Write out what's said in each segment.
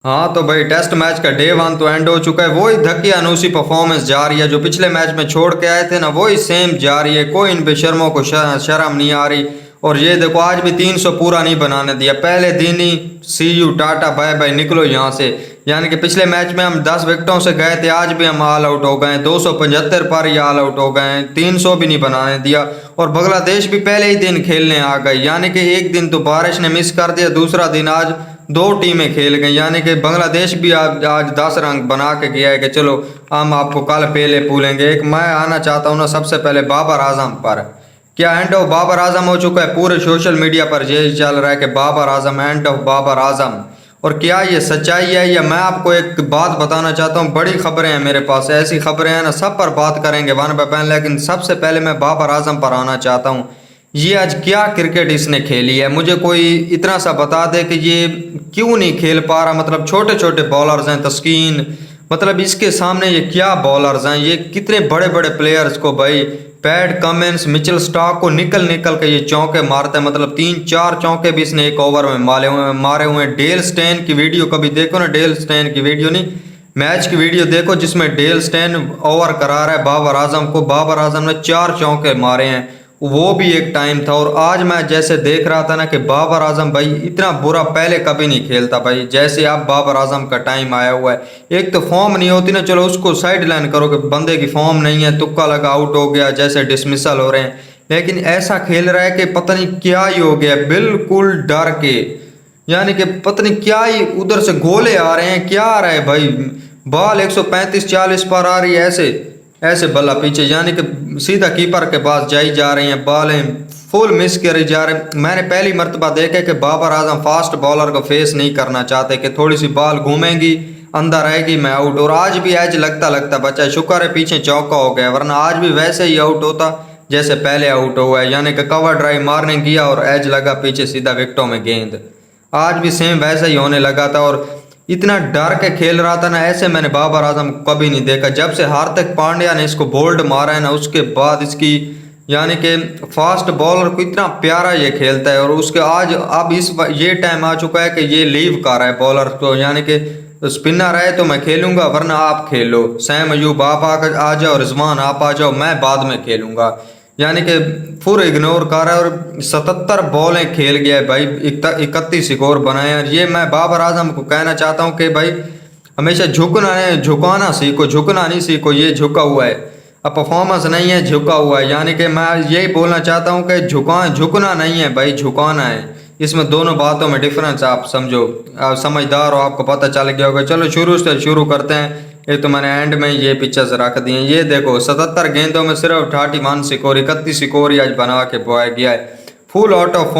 हाँ तो भाई टेस्ट मैच का डे 1 तो एंड हो चुका है। वही धक्की अनूसी परफॉर्मेंस जा रही है जो पिछले मैच में छोड़ के आए थे ना, वही सेम जा रही है। कोई इन बेशर्मों को शर्म नहीं आ रही। और ये देखो आज भी 300 पूरा नहीं बनाने दिया, पहले दिन ही सी यू टाटा बाय बाय निकलो यहाँ से। यानी कि पिछले मैच में हम 10 विकेटों से गए थे, आज भी हम ऑल आउट हो गए, 275 पर ही ऑल आउट हो गए, 300 भी नहीं बनाने दिया। और बांग्लादेश भी पहले ही दिन खेलने आ गई, यानी कि एक दिन तो बारिश ने मिस कर दिया, दूसरा दिन आज दो टीमें खेल गई। यानी कि बांग्लादेश भी आज 10 रन बना के गया है कि चलो हम आपको कल पहले पूलेंगे। एक मैं आना चाहता हूँ ना सबसे पहले बाबर आजम पर। क्या एंड ऑफ बाबर आजम हो चुका है? पूरे सोशल मीडिया पर यही चल रहा है कि बाबर आजम, एंड ऑफ बाबर आजम। और क्या ये सच्चाई है या मैं आपको एक बात बताना चाहता हूँ। बड़ी खबरें हैं मेरे पास, ऐसी खबरें हैं ना, सब पर बात करेंगे वन बाय वन, लेकिन सबसे पहले मैं बाबर आजम पर आना चाहता हूँ। ये आज क्या क्रिकेट इसने खेली है, मुझे कोई इतना सा बता दे कि ये क्यों नहीं खेल पा रहा। मतलब छोटे छोटे बॉलर्स हैं, तस्कीन, मतलब इसके सामने ये क्या बॉलर्स हैं, ये कितने बड़े बड़े प्लेयर्स को, भाई पैट कमिंस, मिचेल स्टार्क को निकल निकल के ये चौके मारते हैं। मतलब 3-4 चौके भी इसने एक ओवर में मारे हुए हैं। डेल स्टेन की वीडियो कभी देखो ना, डेल स्टेन की वीडियो नहीं, मैच की वीडियो देखो जिसमें डेल स्टेन ओवर करा रहा है बाबर आजम को। बाबर आजम ने 4 चौके मारे हैं, वो भी एक टाइम था। और आज मैं जैसे देख रहा था ना कि बाबर आजम भाई इतना बुरा पहले कभी नहीं खेलता भाई, जैसे अब बाबर आजम का टाइम आया हुआ है। एक तो फॉर्म नहीं होती ना, चलो उसको साइड लाइन करो कि बंदे की फॉर्म नहीं है, तुक्का लगा आउट हो गया, जैसे डिसमिसल हो रहे हैं। लेकिन ऐसा खेल रहा है कि पता नहीं क्या ही हो गया, बिल्कुल डर के। यानी कि पता नहीं क्या ही उधर से गोले आ रहे हैं, क्या आ रहा है भाई, बॉल 135-40 पर आ रही है, ऐसे ऐसे बल्ला पीछे, यानी कि सीधा कीपर के पास जाई जा रही हैं, बॉलें फुल मिस करी जा रहे। मैंने पहली मर्तबा देखा कि बाबर आजम फास्ट बॉलर को फेस नहीं करना चाहते कि थोड़ी सी बॉल घूमेंगी अंदर आएगी मैं आउट। और आज भी एज लगता लगता बचा, शुक्र है पीछे चौका हो गया, वरना आज भी वैसे ही आउट होता जैसे पहले आउट हुआ है। यानी कि कवर ड्राइव मारने गया और एज लगा पीछे सीधा विकेटों में गेंद। आज भी सेम वैसा ही होने लगा था और इतना डर के खेल रहा था ना, ऐसे मैंने बाबर आजम कभी नहीं देखा। जब से हार्दिक पांड्या ने इसको बोल्ड मारा है ना, उसके बाद इसकी यानी कि फास्ट बॉलर को इतना प्यारा ये खेलता है। और उसके आज अब ये टाइम आ चुका है कि ये लीव कर रहा है बॉलर को, यानी कि स्पिनर है तो मैं खेलूंगा वरना आप खेलो, सैम अयूब आप आ जाओ, रिजवान आप आ जाओ, मैं बाद में खेलूंगा। यानी कि पूरा इग्नोर कर रहा है और 77 बॉलें खेल गया है भाई, 31 स्कोर बनाए हैं। ये मैं बाबर आजम को कहना चाहता हूँ कि भाई हमेशा झुकाना सीखो, झुकना नहीं सीखो। ये झुका हुआ है, अब परफॉर्मेंस नहीं है, झुका हुआ है। यानी कि मैं यही बोलना चाहता हूँ कि झुकना नहीं है भाई, झुकाना है। इसमें दोनों बातों में डिफरेंस आप समझो, आप समझदार हो, आपको पता चल गया होगा। चलो शुरू से शुरू करते हैं। एक तो मैंने एंड में ये पिक्चर्स रख दी हैं, ये देखो 77 गेंदों में सिर्फ 31 स्कोर, 31 स्कोर ही आज बना के बॉय गया है। फुल आउट ऑफ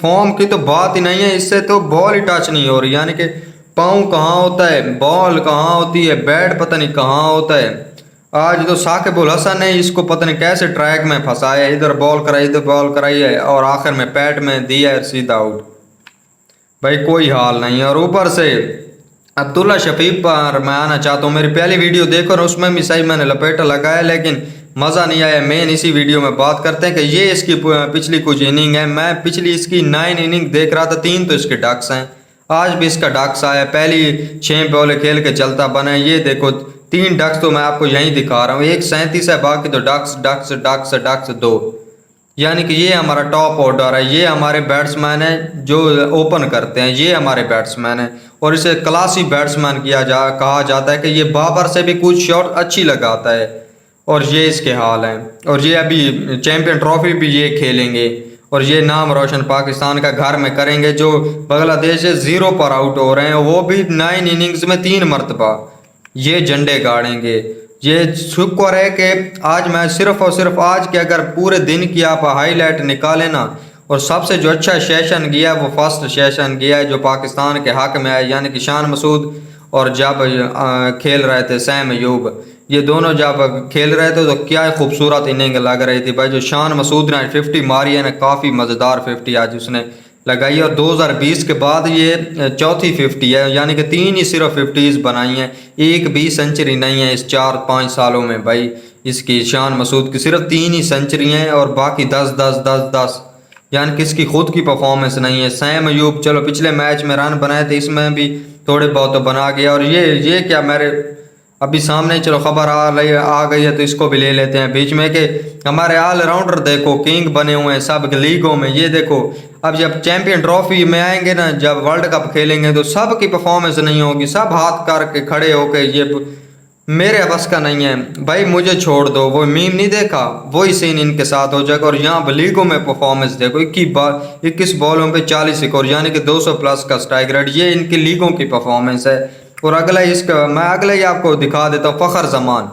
फॉर्म की तो बात ही नहीं है, इससे तो बॉल ही टच नहीं हो रही। यानी कि पाँव कहाँ होता है, बॉल कहाँ होती है, बैट पता नहीं कहाँ होता है। आज तो साकिब उल हसन ने इसको पता नहीं कैसे ट्रैक में फंसाया, इधर बॉल कराई इधर बॉल कराई है और आखिर में पैट में दिया है सीधा आउट। भाई कोई हाल नहीं है। और ऊपर से अब्दुल्ला शफीक पर मैं आना चाहता हूँ। मेरी पहली वीडियो देखो और उसमें भी सही मैंने लपेटा लगाया, लेकिन मज़ा नहीं आया। मेन इसी वीडियो में बात करते हैं कि ये इसकी पिछली कुछ इनिंग है। मैं पिछली इसकी 9 इनिंग देख रहा था, 3 तो इसके डक्स हैं, आज भी इसका डक्स आया, पहली 6 बॉलें खेल के चलता बना है। ये देखो 3 डक्स तो मैं आपको यहीं दिखा रहा हूँ, एक 37 है, बाकी तो डक्स डक्स डक्स डक्स 2। यानी कि ये हमारा टॉप ऑर्डर है, ये हमारे बैट्समैन हैं जो ओपन करते हैं, ये हमारे बैट्समैन हैं। और इसे क्लासी बैट्समैन कहा जाता है कि ये बाबर से भी कुछ शॉट अच्छी लगाता है। और ये इसके हाल हैं। और ये अभी चैंपियन ट्रॉफी भी ये खेलेंगे और ये नाम रोशन पाकिस्तान का घर में करेंगे। जो बांग्लादेश 0 पर आउट हो रहे हैं, वो भी 9 इनिंग्स में 3 मरतबा ये झंडे गाड़ेंगे। ये शुक्र है कि आज मैं सिर्फ और सिर्फ आज के अगर पूरे दिन की आप हाईलाइट निकालें ना, और सबसे जो अच्छा सेशन गया वो फर्स्ट सेशन गया है जो पाकिस्तान के हक में है। यानी कि शान मसूद और जब खेल रहे थे सैम अयूब, ये दोनों जब खेल रहे थे तो क्या खूबसूरत इनिंग लग रही थी भाई। जो शान मसूद ने 50 मारी है ना, काफ़ी मज़ेदार 50 आज उसने लगाई। और 2020 के बाद ये चौथी 50 है, यानी कि 3 ही सिर्फ 50s बनाई हैं, एक भी सेंचुरी नहीं है इस 4-5 सालों में भाई। इसकी शान मसूद की सिर्फ 3 ही सेंचुरी हैं और बाकी 10 10 10 10 यानी कि इसकी खुद की परफॉर्मेंस नहीं है। सैम अयूब चलो पिछले मैच में रन बनाए थे, इसमें भी थोड़े बहुत तो बना गया। और ये क्या मेरे अभी सामने चलो खबर आ गई है तो इसको भी ले लेते हैं बीच में कि हमारे ऑलराउंडर देखो किंग बने हुए हैं सब लीगों में। ये देखो अब जब चैंपियन ट्रॉफी में आएंगे ना, जब वर्ल्ड कप खेलेंगे तो सब की परफॉर्मेंस नहीं होगी, सब हाथ करके खड़े होके ये मेरे बस का नहीं है भाई, मुझे छोड़ दो। वो मीम नहीं देखा, वही सीन इनके साथ हो जाएगा। और यहाँ लीगों में परफॉर्मेंस देखो, 21 बॉलों पे 40 स्कोर यानी कि 200 प्लस का स्ट्राइक रेट, ये इनकी लीगों की परफॉर्मेंस है। और अगला इसका मैं अगला ही आपको दिखा देता हूँ, फ़खर जमान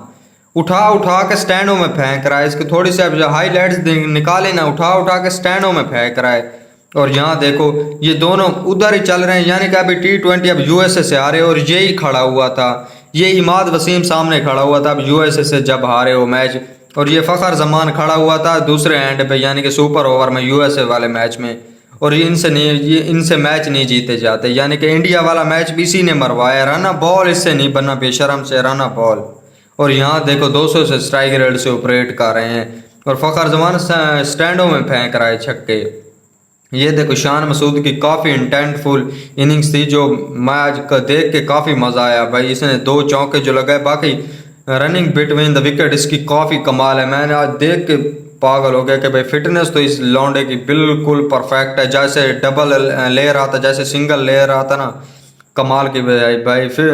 उठा उठा के स्टैंडों में फेंक रहा है। इसके थोड़ी सी अब हाईलाइट्स निकाले ना, उठा उठा के स्टैंडों में फेंक रहा है। और यहाँ देखो ये दोनों उधर ही चल रहे हैं, यानी कि अभी T20 अब यूएसए से हारे और यही खड़ा हुआ था, ये इमाद वसीम सामने खड़ा हुआ था अब यूएसए से जब हारे हो मैच। और ये फ़खर जमान खड़ा हुआ था दूसरे एंड पे यानी कि सुपर ओवर में यूएसए वाले मैच में। और इनसे मैच नहीं जीते जाते, यानी कि इंडिया वाला मैच भी इसी ने मरवाया, रना बॉल इससे नहीं बना बेशरम से रना बॉल। और यहाँ देखो 200 से स्ट्राइक रेट से ऑपरेट कर रहे हैं और फ़खर जमान स्टैंडों में फेंक रहा है छक्के। ये देखो शान मसूद की काफ़ी इंटेंटफुल इनिंग्स थी जो मैच का देख के काफ़ी मज़ा आया भाई। इसने 2 चौके जो लगाए, बाकी रनिंग बिटवीन द विकेट इसकी काफ़ी कमाल है। मैंने आज देख के पागल हो गया कि भाई फिटनेस तो इस लौंडे की बिल्कुल परफेक्ट है, जैसे डबल ले रहा था जैसे सिंगल ले रहा था ना, कमाल की बजाय भाई। फिर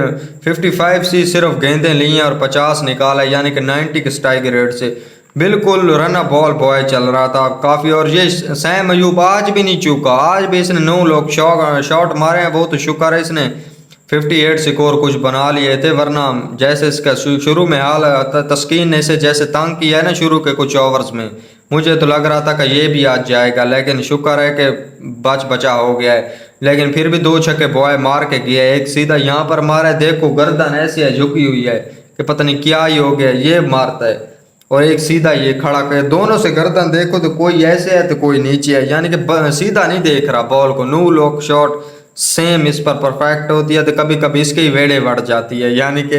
55 सी सिर्फ गेंदें ली हैं और 50 निकाला यानी कि 90 के स्ट्राइक रेट से, बिल्कुल रन बॉल बॉय चल रहा था काफ़ी। और ये सैम अयूब आज भी नहीं चूका, आज भी इसने 9 लोग शॉट मारे हैं, बहुत शुक्र है इसने 58 स्कोर कुछ बना लिए थे, वरना जैसे इसका शुरू में हाल तस्कीन ने इसे जैसे तंग किया है ना शुरू के कुछ ओवर्स में, मुझे तो लग रहा था कि ये भी आज जाएगा, लेकिन शुक्र है कि बचा हो गया है। लेकिन फिर भी 2 छक्के बॉय मार के गया, एक सीधा यहाँ पर मारा है, देखो गर्दन ऐसी है झुकी हुई है कि पता नहीं क्या ही हो गया, ये मारता है और एक सीधा ये खड़ा कर, दोनों से गर्दन देखो तो कोई ऐसे है तो कोई नीचे है, यानी कि सीधा नहीं देख रहा बॉल को। 9 लोग शॉट सेम इस पर परफेक्ट होती है तो कभी कभी इसके ही वेड़े बढ़ जाती है, यानी कि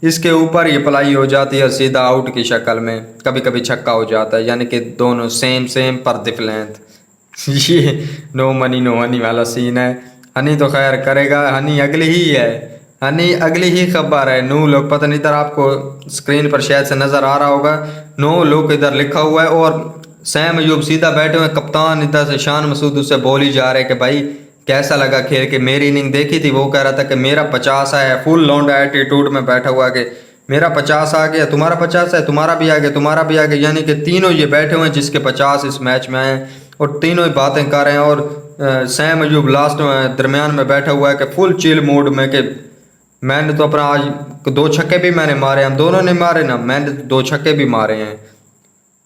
इसके ऊपर ही अप्लाई हो जाती है सीधा आउट की शक्ल में, कभी कभी छक्का हो जाता है, यानी कि दोनों सेम पर डिफरेंट। ये नो मनी नो हनी वाला सीन है। हनी तो खैर करेगा, हनी अगली ही है, हनी अगली ही खबर है। 9 लोग पता नहीं इधर आपको स्क्रीन पर शायद से नज़र आ रहा होगा, 9 लोग इधर लिखा हुआ है। और सैम अयूब सीधा बैठे हुए, कप्तान इधर से शान मसूद उससे बोल ही जा रहे कि भाई कैसा लगा खेल के, मेरी इनिंग देखी थी, वो कह रहा था कि मेरा 50 है, फुल लौंडा एटीट्यूड में बैठा हुआ कि मेरा 50 आ गया, तुम्हारा 50 है, तुम्हारा भी आ गया, तुम्हारा भी आ गया, यानी कि तीनों ये बैठे हुए हैं जिसके 50 इस मैच में आए और तीनों ही बातें कर रहे हैं। और सैम अयूब लास्ट में दरमियान में बैठा हुआ है कि फुल चिल मूड में कि मैंने तो अपना आज 2 छक्के भी मैंने मारे, हम दोनों ने मारे ना, मैंने 2 छक्के भी मारे हैं,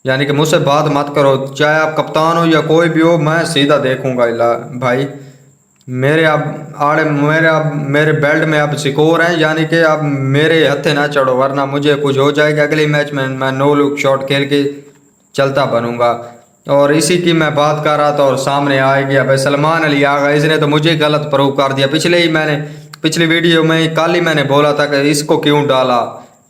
यानी कि मुझसे बात मत करो, चाहे आप कप्तान हो या कोई भी हो, मैं सीधा देखूंगा भाई। मेरे बेल्ट में अब स्कोर हैं, यानी कि अब मेरे हथे ना चढ़ो वरना मुझे कुछ हो जाएगा। अगले मैच में मैं 9 लुक शॉट खेल के चलता बनूंगा। और इसी की मैं बात कर रहा था और सामने आ गया भाई सलमान अली आ गया, इसने तो मुझे गलत प्रूव कर दिया। पिछली वीडियो में कल ही मैंने बोला था कि इसको क्यों डाला,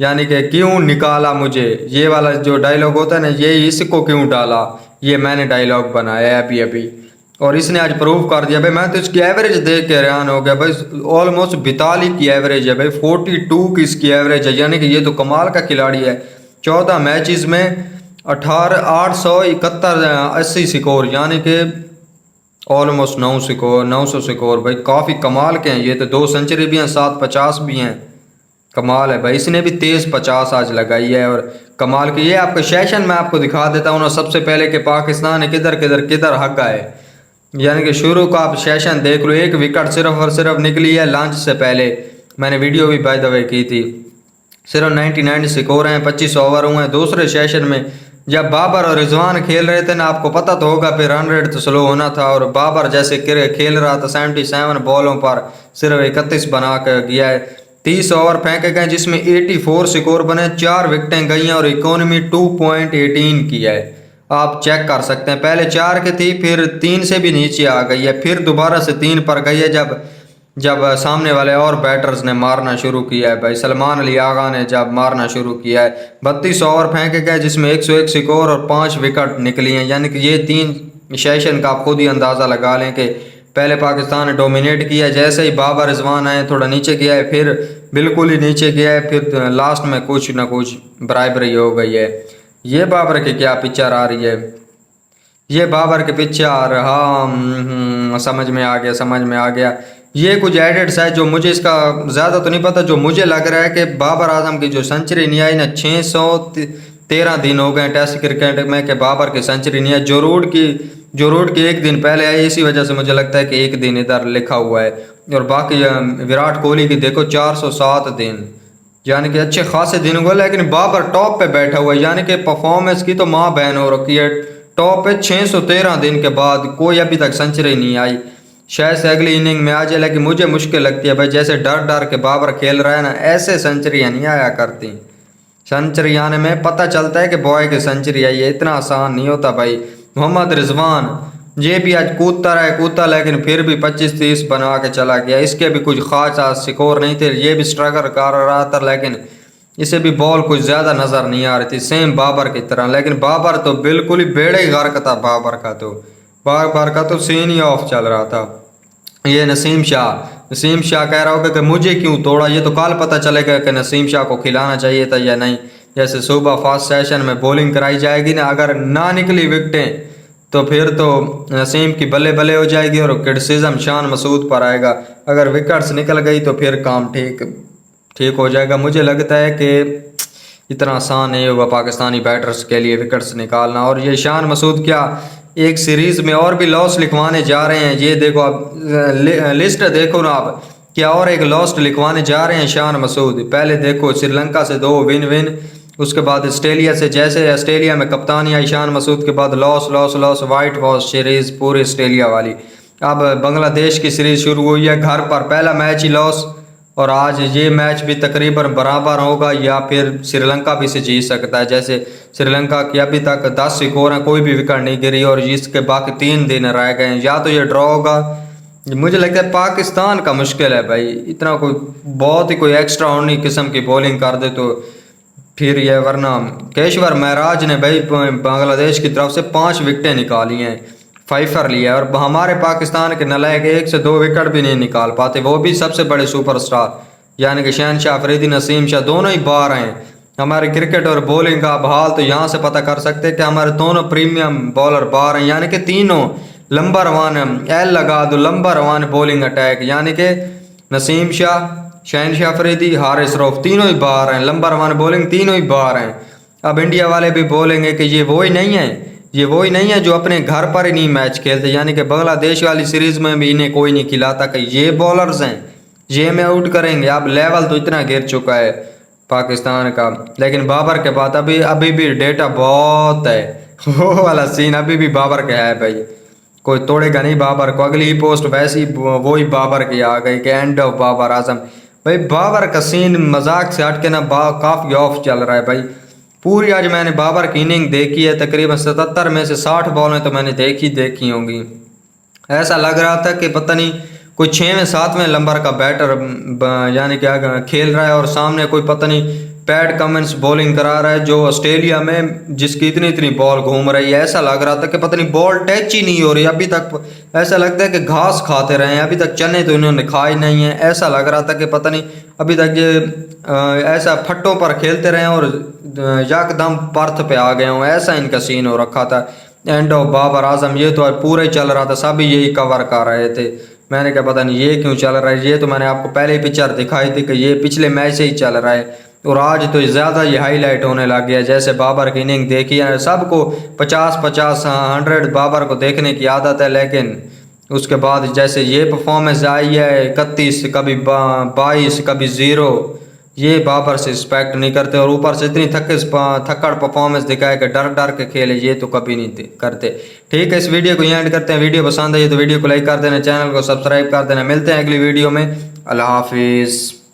यानी कि क्यों निकाला मुझे, ये वाला जो डायलॉग होता है ना, ये इसको क्यों डाला, ये मैंने डायलॉग बनाया अभी। और इसने आज प्रूव कर दिया भाई। मैं तो इसकी एवरेज देख के हैरान हो गया भाई, ऑलमोस्ट 42 की एवरेज है भाई, 42 की इसकी एवरेज है, यानी कि ये तो कमाल का खिलाड़ी है। 14 मैचेस में 871 80 स्कोर, यानी कि ऑलमोस्ट 900 स्कोर भाई, काफ़ी कमाल के हैं ये तो। 2 सेंचुरी भी हैं, 7 50 भी हैं, कमाल है भाई। इसने भी 23 50 आज लगाई है और कमाल की। ये आपका सेशन मैं आपको दिखा देता हूँ ना, सबसे पहले कि पाकिस्तान है किधर हक है, यानी कि शुरू का आप सेशन देख लो, 1 विकेट सिर्फ और सिर्फ निकली है लंच से पहले, मैंने वीडियो भी बाय द वे की थी। सिर्फ 99 स्कोर हैं, 25 ओवर हुए हैं। दूसरे सेशन में जब बाबर और रिजवान खेल रहे थे ना, आपको पता तो होगा फिर रन रेट तो स्लो होना था, और बाबर जैसे खेल रहा था 77 बॉलों पर सिर्फ 31 बना कर गया है। 30 ओवर फेंके गए जिसमें 84 स्कोर बने, 4 विकेटें गई हैं और इकोनॉमी 2.18 की है। आप चेक कर सकते हैं, पहले 4 की थी, फिर 3 से भी नीचे आ गई है, फिर दोबारा से 3 पर गई है जब सामने वाले और बैटर्स ने मारना शुरू किया है भाई। सलमान अली आगा ने जब मारना शुरू किया है, 32 ओवर फेंके गए जिसमें 101 स्कोर और 5 विकेट निकली हैं, यानी कि ये सेशन का आप खुद ही अंदाज़ा लगा लें कि पहले पाकिस्तान ने डोमिनेट किया, जैसे ही बाबर रिजवान आए थोड़ा नीचे गया है, फिर बिल्कुल ही नीचे गया है, फिर लास्ट में कुछ ना कुछ बराबरी हो गई है। ये बाबर की क्या पिक्चर आ रही है, ये बाबर के पिक्चर, हाँ समझ में आ गया, समझ में आ गया। ये कुछ एडिट्स है जो मुझे इसका ज़्यादा तो नहीं पता, जो मुझे लग रहा है कि बाबर आजम की जो सेंचुरी नहीं आई ना, 613 दिन हो गए टेस्ट क्रिकेट में कि बाबर की सेंचुरी नहीं आई। जो रूट की एक दिन पहले आई, इसी वजह से मुझे लगता है कि एक दिन इधर लिखा हुआ है। और बाकी विराट कोहली की देखो 407 दिन, यानी कि अच्छे खासे दिन हुए, लेकिन बाबर टॉप पे बैठा हुआ है, यानी कि परफॉर्मेंस की तो माँ बहन हो रखी है। टॉप पे 613 दिन के बाद कोई अभी तक सेंचुरी नहीं आई, शायद से अगली इनिंग में आ जाए, लेकिन मुझे मुश्किल लगती है भाई। जैसे डर डर के बाबर खेल रहा है ना, ऐसे सेंचुरियाँ नहीं आया करती। सेंचुरी आने में पता चलता है कि बॉय की सेंचुरी आई है, इतना आसान नहीं होता भाई। मोहम्मद रिजवान ये भी आज कूदता लेकिन फिर भी 25-30 बना के चला गया। इसके भी कुछ खास स्कोर नहीं थे, ये भी स्ट्रगल कर रहा था, लेकिन इसे भी बॉल कुछ ज़्यादा नज़र नहीं आ रही थी, सेम बाबर की तरह। लेकिन बाबर तो बिल्कुल ही बेड़े ही गर्क था, बाबर का तो सीन ही ऑफ चल रहा था। ये नसीम शाह कह रहा होगा कि मुझे क्यों तोड़ा, ये तो कल पता चलेगा कि नसीम शाह को खिलाना चाहिए था या नहीं। जैसे सुबह फर्स्ट सेशन में बॉलिंग कराई जाएगी ना, अगर ना निकली विकटें तो फिर तो नसीम की बल्ले बल्ले हो जाएगी और क्रिटिसिज्म शान मसूद पर आएगा। अगर विकेट्स निकल गई तो फिर काम ठीक हो जाएगा। मुझे लगता है कि इतना आसान नहीं होगा पाकिस्तानी बैटर्स के लिए विकेट्स निकालना। और ये शान मसूद क्या एक सीरीज़ में और भी लॉस लिखवाने जा रहे हैं, ये देखो आप लिस्ट देखो ना आप, क्या और एक लॉस लिखवाने जा रहे हैं शान मसूद। पहले देखो श्रीलंका से 2 विन, उसके बाद ऑस्ट्रेलिया से, जैसे ऑस्ट्रेलिया में कप्तानी आई शान मसूद के बाद लॉस वाइट वॉश सीरीज़ पूरी ऑस्ट्रेलिया वाली। अब बांग्लादेश की सीरीज़ शुरू हुई है, घर पर पहला मैच ही लॉस, और आज ये मैच भी तकरीबन बराबर होगा या फिर श्रीलंका भी से जीत सकता है। जैसे श्रीलंका की अभी तक 10 स्कोर हैं, कोई भी विकेट नहीं गिरी, और इसके बाकी 3 दिन रह गए हैं, या तो ये ड्रॉ होगा। मुझे लगता है पाकिस्तान का मुश्किल है भाई, इतना कोई बहुत ही कोई एक्स्ट्रा ऑर्डिनरी किस्म की बॉलिंग कर दे तो फिर ये, वरना केशवर महराज ने भाई बांग्लादेश की तरफ से 5 विकेटें निकाली हैं, फाइफर लिया है, और हमारे पाकिस्तान के नलायक 1 से 2 विकेट भी नहीं निकाल पाते, वो भी सबसे बड़े सुपरस्टार, यानी कि शहनशाह अफरीदी, नसीम शाह दोनों ही बाहर हैं। हमारे क्रिकेट और बॉलिंग का बहाल तो यहाँ से पता कर सकते हैं कि हमारे दोनों प्रीमियम बॉलर बाहर हैं, यानी कि तीनों नंबर 1 एल लगा दो, नंबर 1 बॉलिंग अटैक, यानी कि नसीम शाह, शहनशाह अफरीदी, हारिस रऊफ तीनों ही बाहर हैं, नंबर 1 बॉलिंग तीनों ही बाहर हैं। अब इंडिया वाले भी बोलेंगे कि ये वही नहीं है जो अपने घर पर ही नहीं मैच खेलते, यानी कि बांग्लादेश वाली सीरीज़ में भी इन्हें कोई नहीं खिलाता कि ये बॉलर्स हैं, ये में आउट करेंगे। अब लेवल तो इतना गिर चुका है पाकिस्तान का, लेकिन बाबर के बाद अभी भी डेटा बहुत है, वो वाला सीन अभी भी बाबर का है भाई, कोई तोड़ेगा नहीं बाबर को। अगली ही पोस्ट वैसी वही बाबर की आ गई कि एंड ऑफ बाबर आजम। भाई बाबर का सीन मजाक से हट के ना काफ़ी ऑफ चल रहा है भाई। पूरी आज मैंने बाबर की इनिंग देखी है, तकरीबन 77 में से 60 बॉलें तो मैंने देखी होंगी। ऐसा लग रहा था कि पता नहीं कोई 6वें-7वें नंबर का बैटर यानी क्या खेल रहा है, और सामने कोई पता नहीं पैट कमिंस बॉलिंग करा रहा है, जो ऑस्ट्रेलिया में जिसकी इतनी बॉल घूम रही है। ऐसा लग रहा था कि पता नहीं बॉल टच ही नहीं हो रही अभी तक, ऐसा लगता है कि घास खाते रहे हैं, अभी तक चने तो इन्होंने खाए नहीं है। ऐसा लग रहा था कि पता नहीं अभी तक ये ऐसा फट्टों पर खेलते रहे और यकदम पर्थ पे आ गए हों, ऐसा इनका सीन हो रखा था। एंड ऑफ बाबर आजम ये तो पूरा ही चल रहा था, सभी यही कवर कर रहे थे। मैंने क्या पता नहीं ये क्यों चल रहा है, ये तो मैंने आपको पहले ही पिक्चर दिखाई थी कि ये पिछले मैच से ही चल रहा है, और आज तो ज़्यादा ये हाईलाइट होने लग गया। जैसे बाबर की इनिंग देखी है, सबको 50-50 100 बाबर को देखने की आदत है, लेकिन उसके बाद जैसे ये परफॉर्मेंस आई है 31 कभी 22 कभी 0, ये बाबर से रिस्पेक्ट नहीं करते, और ऊपर से इतनी थक्कड़ परफॉर्मेंस दिखाए कि डर डर के खेले, ये तो कभी नहीं करते। ठीक है, इस वीडियो को यहाँ एंड करते हैं। वीडियो पसंद आई तो वीडियो को लाइक कर देना, चैनल को सब्सक्राइब कर देना। मिलते हैं अगली वीडियो में, अल्लाह हाफिज़।